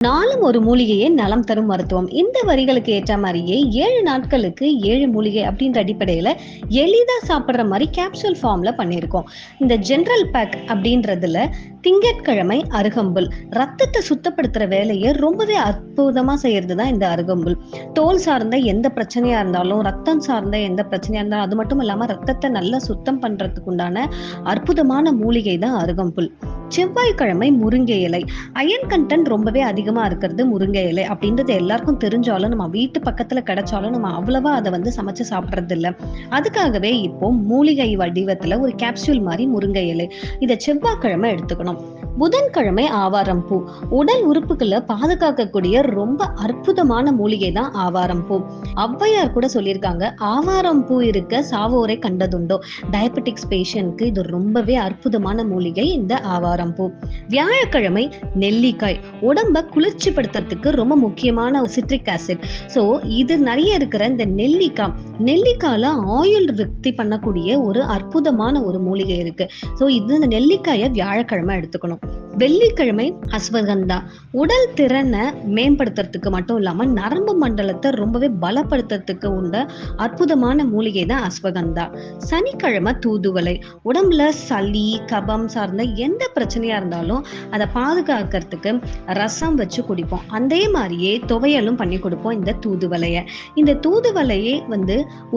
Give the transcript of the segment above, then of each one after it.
நாளும் ஒரு மூலிகையே நலம் தரும் மருத்துவம். இந்த வரிகளுக்கு ஏற்ற மாதிரியே 7 நாட்களுக்கு 7 மூலிகை அப்படின்ற அடிப்படையில எளிதா சாப்பிடுற மாதிரி கேப்சூல் ஃபார்ம்ல பண்ணியிருக்கோம். இந்த ஜெனரல் பேக் அப்படின்றதுல திங்கட்கிழமை அருகம்புல் ரத்தத்தை சுத்தப்படுத்துற வேலையை ரொம்பவே அற்புதமா செய்யறது தான் இந்த அருகம்புல். தோல் சார்ந்த எந்த பிரச்சனையா இருந்தாலும், ரத்தம் சார்ந்த எந்த பிரச்சனையா இருந்தாலும், அது மட்டும் இல்லாம ரத்தத்தை நல்லா சுத்தம் பண்றதுக்கு உண்டான அற்புதமான மூலிகை தான் அருகம்புல். செவ்வாய்க்கிழமை முருங்கை இலை. அயன் கண்டென்ட் ரொம்பவே அதிகமா இருக்கிறது முருங்கை இலை அப்படின்றது எல்லாருக்கும் தெரிஞ்சாலும், நம்ம வீட்டு பக்கத்துல கிடைச்சாலும் நம்ம அவ்வளவா அதை சமைச்சு சாப்பிடுறது இல்ல. அதுக்காகவே இப்போ மூலிகை வடிவத்துல ஒரு கேப்சூல் மாதிரி முருங்கை இலை இதை செவ்வாய்க்கிழமை எடுத்துக்கணும். புதன்கிழமை ஆவாரம் பூ. உடல் உறுப்புகளை பாதுகாக்கக்கூடிய ரொம்ப அற்புதமான மூலிகை தான் ஆவாரம் பூ. ஔவையார் கூட சொல்லியிருக்காங்க, ஆவாரம் பூ இருக்க சாவோரை கண்டதுண்டோ. டயபெட்டிக்ஸ் பேஷண்ட்க்கு இது ரொம்பவே அற்புதமான மூலிகை இந்த ஆவாரம் பூ. வியாழக்கிழமை நெல்லிக்காய். உடம்ப குளிர்ச்சி படுத்துறதுக்கு ரொம்ப முக்கியமான சிட்ரிக் ஆசிட். சோ இது நிறைய இருக்கிற இந்த நெல்லிக்காயில ஆயுள் விருத்தி பண்ணக்கூடிய ஒரு அற்புதமான ஒரு மூலிகை இருக்கு. சோ இது இந்த நெல்லிக்காயை வியாழக்கிழமை எடுத்துக்கணும். வெள்ளிக்கிழமை அஸ்வகந்தா. உடல் திறனை மேம்படுத்துறதுக்கு மட்டும் இல்லாம நரம்பு மண்டலத்தை ரொம்பவே பலப்படுத்துறதுக்கு உண்ட அற்புதமான மூலிகை தான் அஸ்வகந்தா. சனிக்கிழமை தூதுவளை. உடம்புல சளி கபம் சார்ந்த எந்த பிரச்சனையா இருந்தாலும் அதை பாதுகாக்கிறதுக்கு ரசம் வச்சு குடிப்போம். அதே மாதிரியே துவையலும் பண்ணி கொடுப்போம் இந்த தூதுவளைய. இந்த தூதுவளையே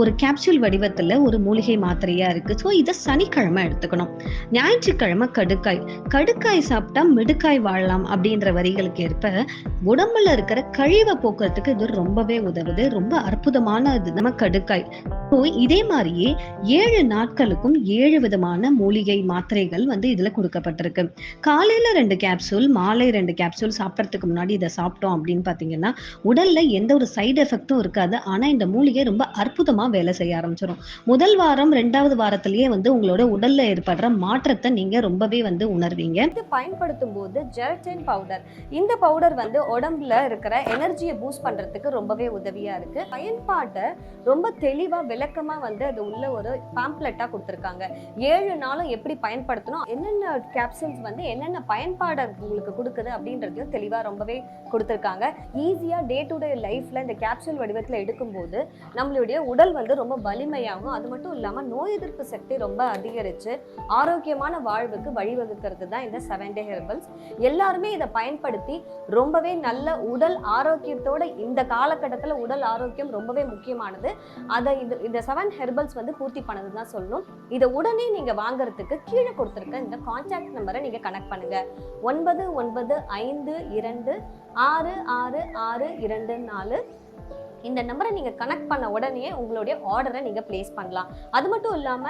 ஒரு கேப்சூல் வடிவத்துல ஒரு மூலிகை மாத்திரையா இருக்கு. ஸோ இதை சனிக்கிழமை எடுத்துக்கணும். ஞாயிற்றுக்கிழமை கடுக்காய் சாப்பிட்டா மிடுக்காய் வாழலாம் அப்படின்ற வரிகளுக்கு ஏற்ப உடம்புல இருக்கிற கழிவை போக்குறதுக்கு இது ரொம்பவே உதவுது. ரொம்ப அற்புதமான இது நம்ம கடுக்காய். இதே மாதிரியே 7 நாட்களுக்கும் 7 விதமான மூலிகை மாத்திரைகள் இதுல கொடுக்கப்பட்டிருக்கு. காலையில 2 கேப்சூல், மாலை 2 கேப்சூல் சாப்பிடறதுக்கு முன்னாடி இதை சாப்பிட்டோம் அப்படின்னு பாத்தீங்கன்னா உடல்ல எந்த ஒரு சைடு எஃபெக்டும் இருக்காது. ஆனா இந்த மூலிகை ரொம்ப அற்புதமா வேலை செய்ய ஆரம்பிச்சிடும். முதல் வாரம் 2வது வாரத்திலேயே உங்களோட உடல்ல ஏற்படுற மாற்றத்தை நீங்க ரொம்பவே உணர்வீங்க. இது பயன்படுத்தும் போது ஜெலட்டின் பவுடர். இந்த பவுடர் உடம்புல இருக்கிற எனர்ஜியை பூஸ்ட் பண்றதுக்கு ரொம்பவே உதவியா இருக்கு. பயன்பாட்டை ரொம்ப தெளிவா விளக்கமா அது உள்ள ஒரு பாம்ப்லெட்டா கொடுத்திருக்காங்க. 7 நாளும் எப்படி பயன்படுத்தணும், என்னென்ன கேப்சூல்ஸ் என்னென்ன பயன்பாடு உங்களுக்கு கொடுக்குது அப்படின்றதையும் தெளிவா ரொம்பவே கொடுத்திருக்காங்க. ஈஸியா டே டு டே லைஃப்ல இந்த கேப்சூல் வடிவத்துல எடுக்கும்போது நம்மளுடைய உடல் ரொம்ப வலிமையாகும். அது மட்டும் இல்லாம நோய் எதிர்ப்பு சக்தி ரொம்ப அதிகரிச்சு ஆரோக்கியமான வாழ்வுக்கு வழிவகுக்கிறது தான் இந்த 7 Day ஹெர்பல்ஸ். எல்லாருமே இதை பயன்படுத்தி ரொம்பவே நல்ல உடல் ஆரோக்கியத்தோட, இந்த காலகட்டத்தில் உடல் ஆரோக்கியம் ரொம்பவே முக்கியமானது. அதை இந்த 7 ஹெர்பல்ஸ் பூர்த்தி பண்ணதுன்னு தான் சொல்லணும். இதை உடனே நீங்க வாங்குறதுக்கு கீழே கொடுத்துருக்க இந்த கான்டாக்ட் நம்பரை நீங்க கனெக்ட் பண்ணுங்க. 9952266624. இந்த நம்பரை நீங்க கனெக்ட் பண்ண உடனே உங்களுடைய ஆர்டரை நீங்க பிளேஸ் பண்ணலாம். அது மட்டும் இல்லாம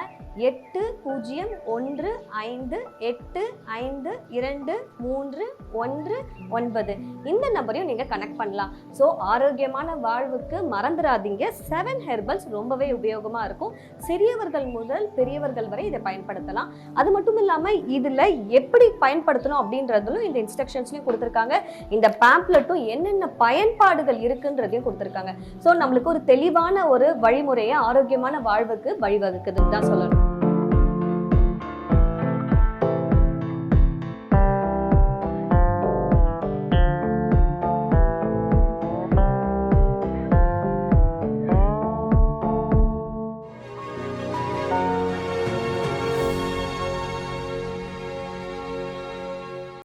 8015852319 இந்த நம்பரையும் நீங்க கனெக்ட் பண்ணலாம். ஸோ ஆரோக்கியமான வாழ்வுக்கு மறந்துடாதீங்க. 7 ஹெர்பல்ஸ் ரொம்பவே உபயோகமா இருக்கும். சிறியவர்கள் முதல் பெரியவர்கள் வரை இதை பயன்படுத்தலாம். அது மட்டும் இல்லாம இதுல எப்படி பயன்படுத்தணும் அப்படின்றதும் இந்த இன்ஸ்ட்ரக்ஷன்ஸ்லயும் கொடுத்திருக்காங்க. இந்த பேம்ப்லெட்டும் என்னென்ன பயன்பாடுகள் இருக்குன்றதையும் கொடுத்திருக்காங்க. ஸோ நம்மளுக்கு ஒரு தெளிவான ஒரு வழிமுறையை ஆரோக்கியமான வாழ்வுக்கு வழிவகுக்குதுன்னு தான் சொல்லணும்.